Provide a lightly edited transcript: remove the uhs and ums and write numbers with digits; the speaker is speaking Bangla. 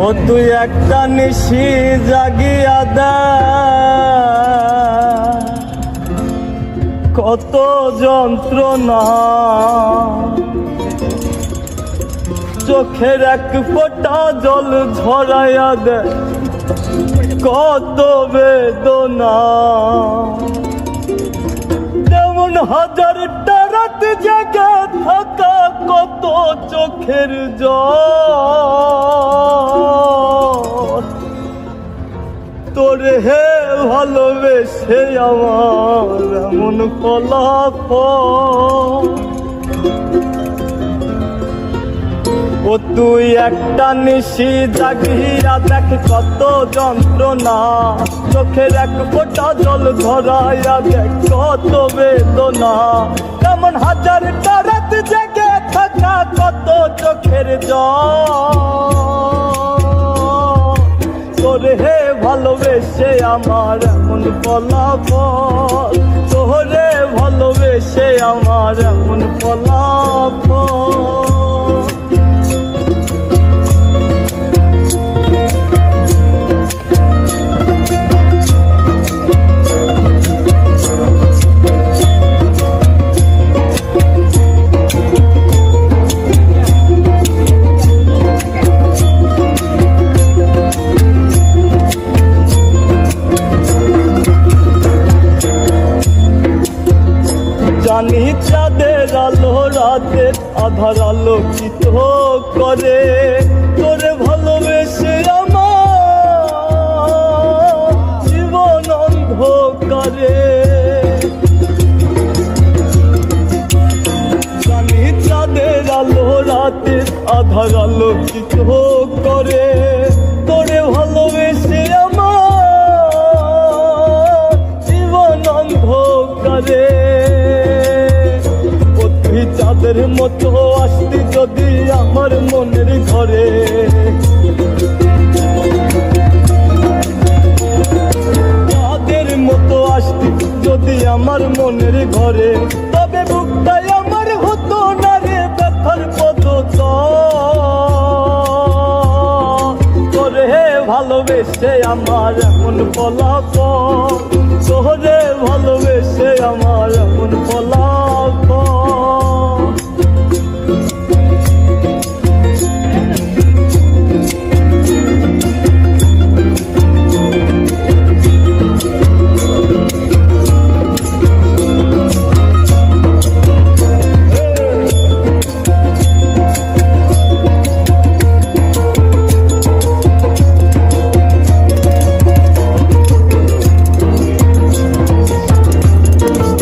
ও তুই একটা নিশি জাগিয়া দে, কত যন্ত্রণা চোখের এক ফোঁটা জল ঝরাইয়া দে, কত বেদনা। তেমন হাজারটা রাত জেগে থাকা, কত চোখের জল। তোরে হে ভালোবেসে আমার এমন ফলাফল। ও তুই একটা নিশি জাগিয়া দেখ, কত যন্ত্রণা চোখের এক ফোঁটা জল ধরাইয়া দেখ, কত বেদনা। কেমন হাজারটা রাত জেগে থাকা, কত চোখের জল। তোরে হে ভালোবেসে আমার এমন ফলাফল, তোরে ভালোবেসে আমার এমন ফলাফল। জানি চাঁদের আলো রাতের আধার আলোকিত করে, তোরে ভালোবেসে আমার জীবন অন্ধকারে। জানি চাঁদের আলো রাতের আধার আলোকিত করে, তোরে ভালোবেসে আমার জীবন অন্ধকারে। চাঁদের মতো আসতি যদি আমার মনের ঘরে, চাঁদের মতো আসতি যদি আমার মনের ঘরে, তবে বুকটাই আমার হতো না রে ব্যথার পদতল। তোরে ভালোবেসে আমার এমন ফলাফল, তোরে ভালোবেসে আমার এমন ফলাফল।